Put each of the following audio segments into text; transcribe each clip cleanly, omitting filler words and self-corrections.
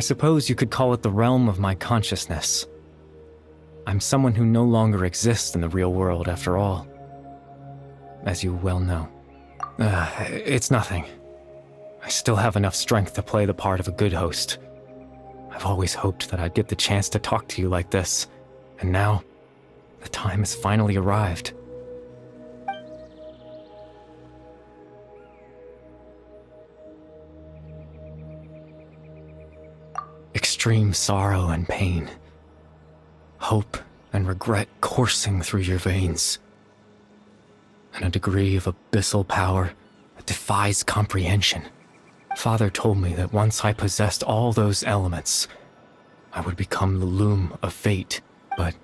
I suppose you could call it the realm of my consciousness. I'm someone who no longer exists in the real world after all, as you well know. It's nothing. I still have enough strength to play the part of a good host. I've always hoped that I'd get the chance to talk to you like this, and now, the time has finally arrived. Extreme sorrow and pain, hope and regret coursing through your veins, and a degree of abyssal power that defies comprehension. Father told me that once I possessed all those elements, I would become the loom of fate, but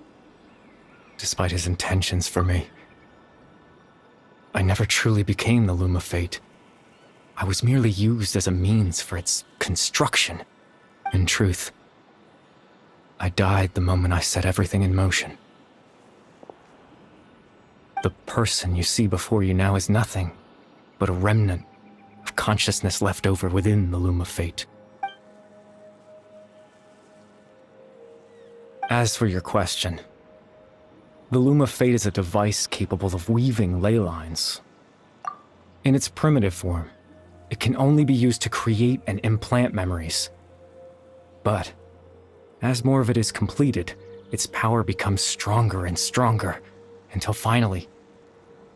despite his intentions for me, I never truly became the loom of fate. I was merely used as a means for its construction. In truth, I died the moment I set everything in motion. The person you see before you now is nothing but a remnant of consciousness left over within the loom of fate. As for your question, the loom of fate is a device capable of weaving ley lines. In its primitive form, it can only be used to create and implant memories. But as more of it is completed, its power becomes stronger and stronger, until finally,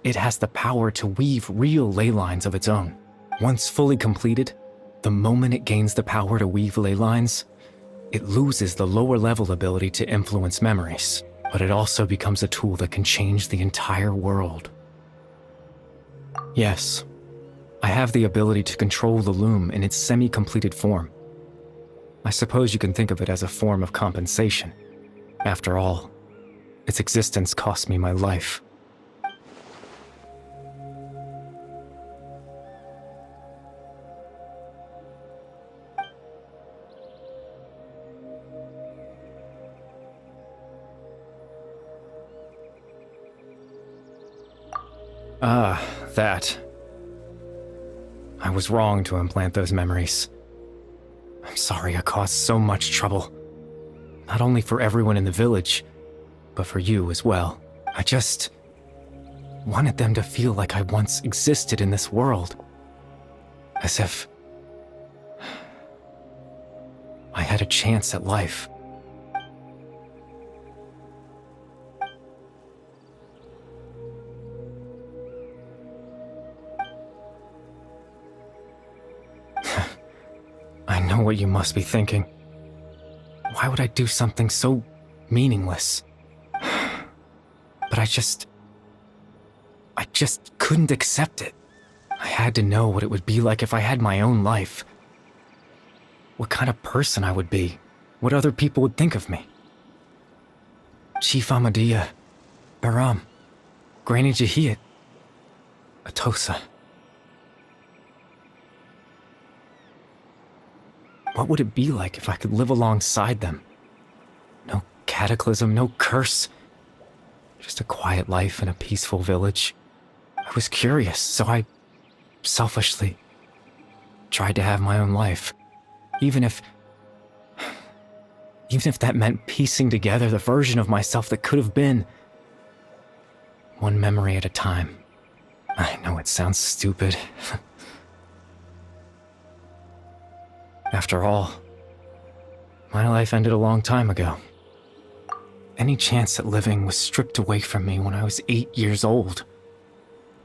it has the power to weave real ley lines of its own. Once fully completed, the moment it gains the power to weave ley lines, it loses the lower level ability to influence memories, but it also becomes a tool that can change the entire world. Yes, I have the ability to control the loom in its semi-completed form. I suppose you can think of it as a form of compensation. After all, its existence cost me my life. That. I was wrong to implant those memories. I'm sorry I caused so much trouble. Not only for everyone in the village, but for you as well. I just wanted them to feel like I once existed in this world. As if I had a chance at life. I know what you must be thinking. Why would I do something so meaningless? But I just couldn't accept it. I had to know what it would be like if I had my own life. What kind of person I would be. What other people would think of me. Chief Ahmadiyya, Baram, Granny Jahiyat, Atosa. What would it be like if I could live alongside them? No cataclysm, no curse. Just a quiet life in a peaceful village. I was curious, so I selfishly tried to have my own life. Even if that meant piecing together the version of myself that could have been. One memory at a time. I know it sounds stupid. After all, my life ended a long time ago. Any chance at living was stripped away from me when I was 8 years old.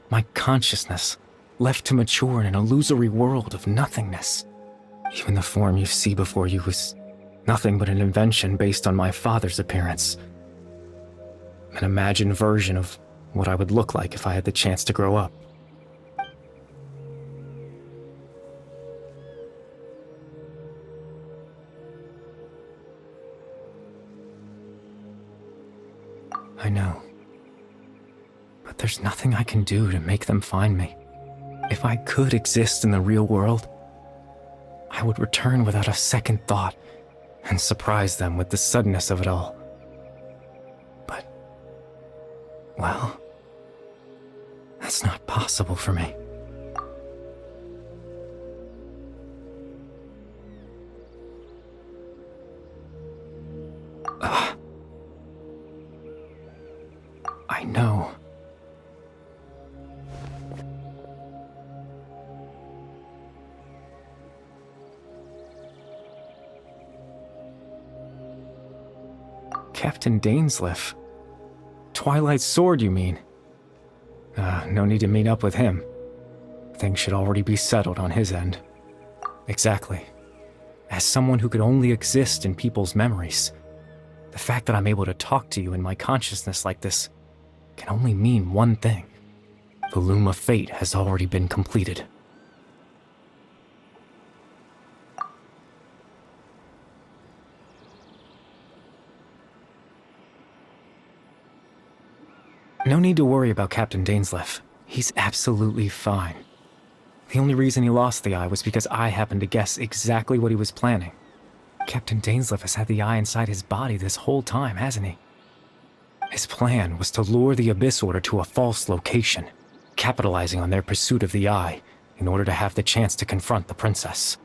My consciousness left to mature in an illusory world of nothingness. Even the form you see before you was nothing but an invention based on my father's appearance. An imagined version of what I would look like if I had the chance to grow up. I know. But there's nothing I can do to make them find me. If I could exist in the real world, I would return without a second thought and surprise them with the suddenness of it all. But, well, that's not possible for me. I know. Captain Dainsleif. Twilight's sword, you mean? No need to meet up with him. Things should already be settled on his end. Exactly. As someone who could only exist in people's memories, the fact that I'm able to talk to you in my consciousness like this can only mean one thing. The Loom of Fate has already been completed. No need to worry about Captain Dainsleif. He's absolutely fine. The only reason he lost the eye was because I happened to guess exactly what he was planning. Captain Dainsleif has had the eye inside his body this whole time, hasn't he? His plan was to lure the Abyss Order to a false location, capitalizing on their pursuit of the eye in order to have the chance to confront the princess.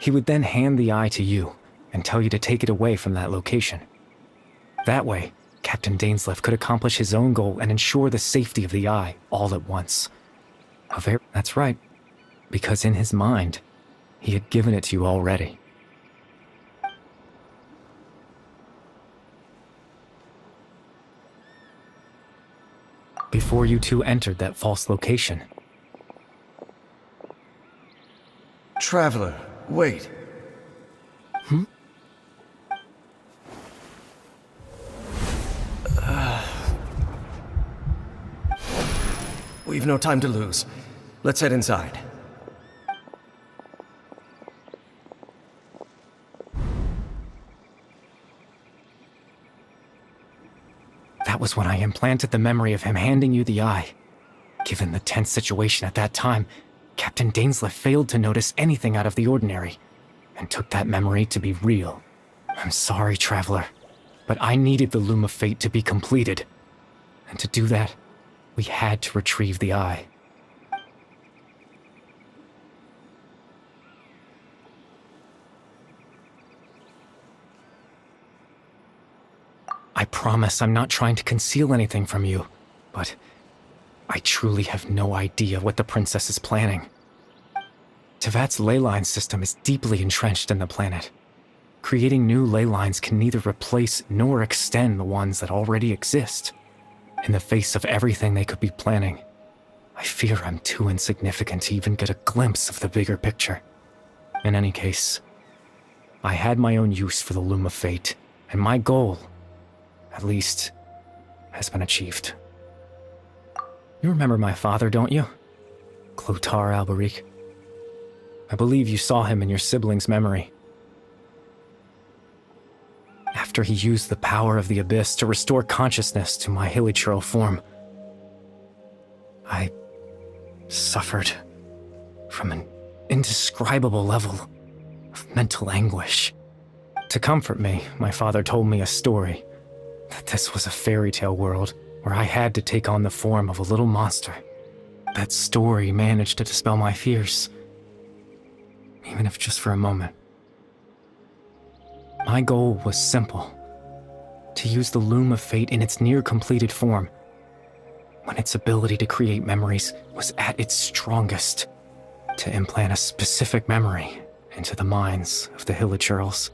He would then hand the eye to you and tell you to take it away from that location. That way, Captain Dainsleif could accomplish his own goal and ensure the safety of the eye all at once. That's right, because in his mind, he had given it to you already. Before you two entered that false location. Traveler, wait. We've no time to lose. Let's head inside. That was when I implanted the memory of him handing you the eye. Given the tense situation at that time, Captain Dainsleif failed to notice anything out of the ordinary, and took that memory to be real. I'm sorry, Traveler, but I needed the Loom of Fate to be completed. And to do that, we had to retrieve the eye. I promise I'm not trying to conceal anything from you, but I truly have no idea what the princess is planning. Tevat's ley line system is deeply entrenched in the planet. Creating new ley lines can neither replace nor extend the ones that already exist. In the face of everything they could be planning, I fear I'm too insignificant to even get a glimpse of the bigger picture. In any case, I had my own use for the Loom of Fate, and my goal, at least, has been achieved. You remember my father, don't you? Clotar Alberic. I believe you saw him in your sibling's memory. After he used the power of the Abyss to restore consciousness to my hilichurl form, I suffered from an indescribable level of mental anguish. To comfort me, my father told me a story, that this was a fairy tale world where I had to take on the form of a little monster. That story managed to dispel my fears, even if just for a moment. My goal was simple: to use the Loom of Fate in its near-completed form, when its ability to create memories was at its strongest, to implant a specific memory into the minds of the hilichurls.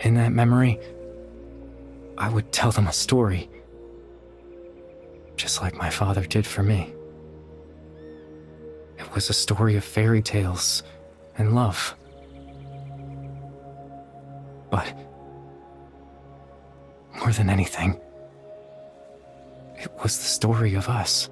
In that memory, I would tell them a story, just like my father did for me. It was a story of fairy tales and love. But more than anything, it was the story of us.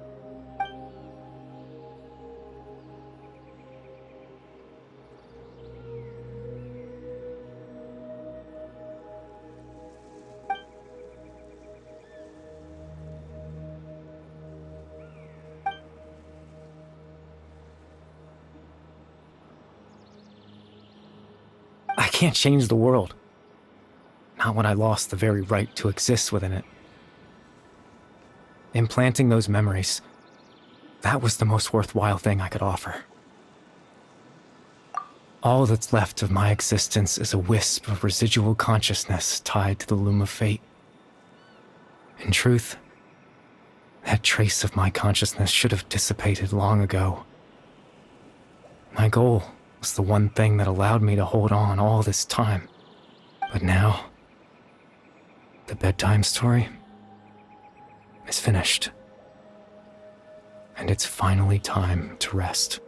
I can't change the world. Not when I lost the very right to exist within it. Implanting those memories, that was the most worthwhile thing I could offer. All that's left of my existence is a wisp of residual consciousness tied to the loom of fate. In truth, that trace of my consciousness should have dissipated long ago. My goal was the one thing that allowed me to hold on all this time. But now, the bedtime story is finished. And it's finally time to rest.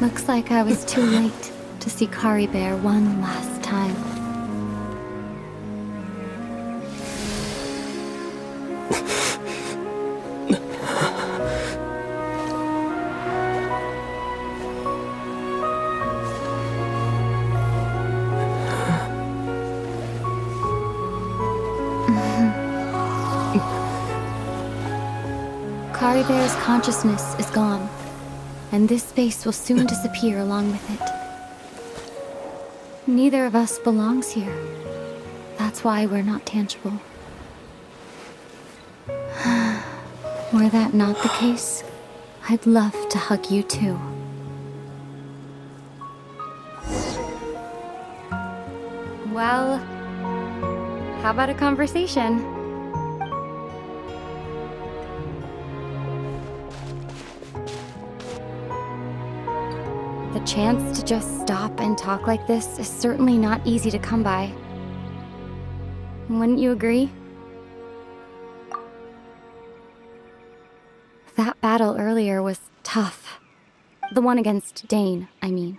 Looks like I was too late to see Kari Bear one last time. Kari Bear's consciousness is gone, and this space will soon disappear along with it. Neither of us belongs here. That's why we're not tangible. Were that not the case, I'd love to hug you too. Well, how about a conversation? The chance to just stop and talk like this is certainly not easy to come by. Wouldn't you agree? That battle earlier was tough. The one against Dane, I mean.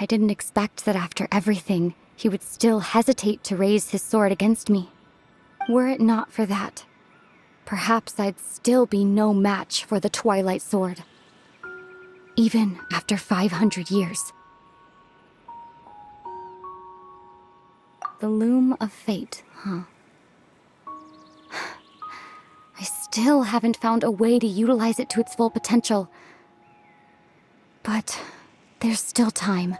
I didn't expect that after everything, he would still hesitate to raise his sword against me. Were it not for that, perhaps I'd still be no match for the Twilight Sword. Even after 500 years. The Loom of Fate, huh? I still haven't found a way to utilize it to its full potential. But there's still time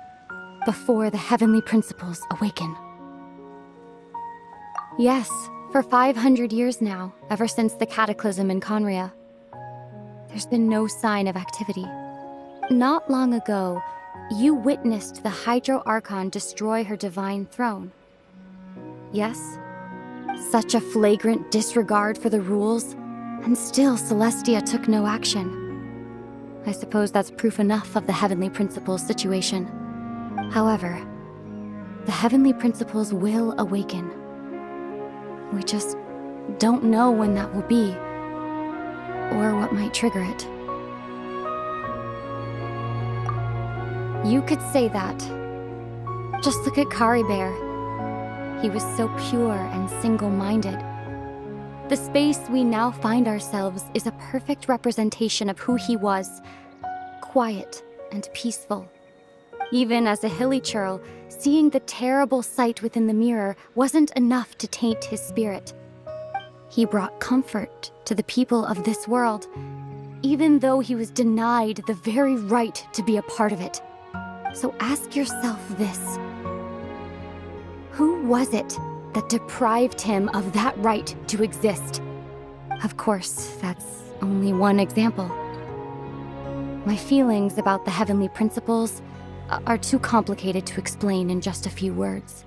before the heavenly principles awaken. Yes, for 500 years now, ever since the cataclysm in Conria, there's been no sign of activity. Not long ago, you witnessed the Hydro Archon destroy her divine throne. Yes? Such a flagrant disregard for the rules, and still Celestia took no action. I suppose that's proof enough of the Heavenly Principles situation. However, the Heavenly Principles will awaken. We just don't know when that will be, or what might trigger it. You could say that. Just look at Kari Bear. He was so pure and single-minded. The space we now find ourselves is a perfect representation of who he was. Quiet and peaceful. Even as a hilly churl, seeing the terrible sight within the mirror wasn't enough to taint his spirit. He brought comfort to the people of this world, even though he was denied the very right to be a part of it. So ask yourself this. Who was it that deprived him of that right to exist? Of course, that's only one example. My feelings about the Heavenly Principles are too complicated to explain in just a few words.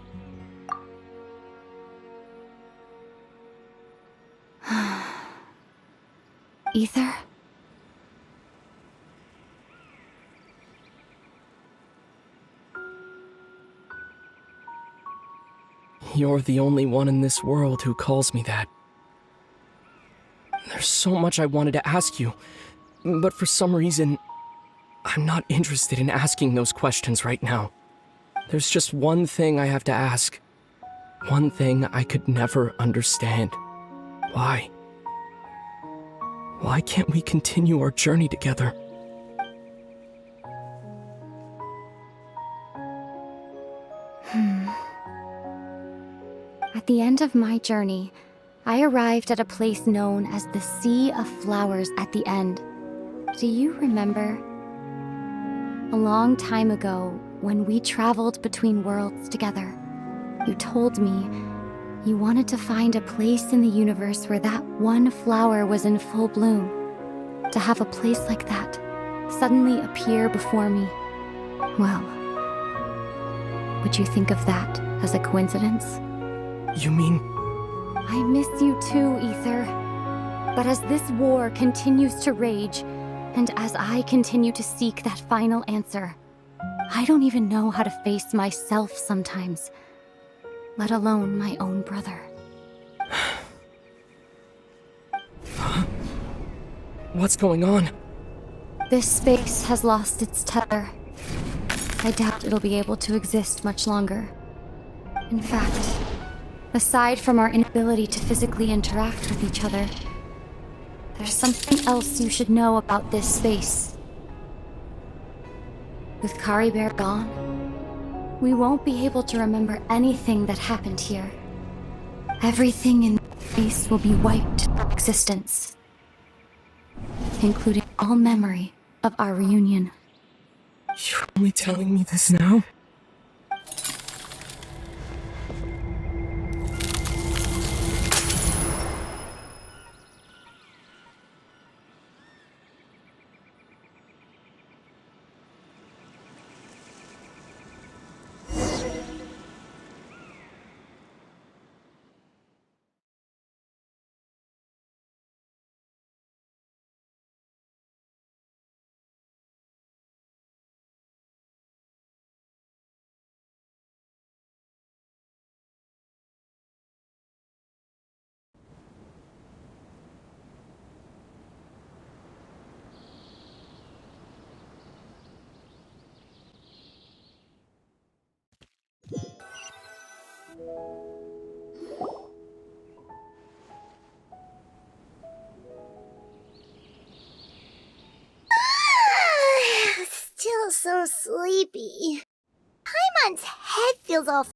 Ether? You're the only one in this world who calls me that. There's so much I wanted to ask you, But for some reason, I'm not interested in asking those questions right now. There's just one thing I have to ask. One thing I could never understand. Why? Why can't we continue our journey together? At the end of my journey, I arrived at a place known as the Sea of Flowers at the end. Do you remember? A long time ago, when we traveled between worlds together, you told me you wanted to find a place in the universe where that one flower was in full bloom. To have a place like that suddenly appear before me. Well, would you think of that as a coincidence? You mean... I miss you too, Ether. But as this war continues to rage, and as I continue to seek that final answer, I don't even know how to face myself sometimes, let alone my own brother. What's going on? This space has lost its tether. I doubt it'll be able to exist much longer. In fact, aside from our inability to physically interact with each other, there's something else you should know about this space. With Kari Bear gone, we won't be able to remember anything that happened here. Everything in this space will be wiped from existence, including all memory of our reunion. You're only telling me this now? Still so sleepy. Paimon's head feels all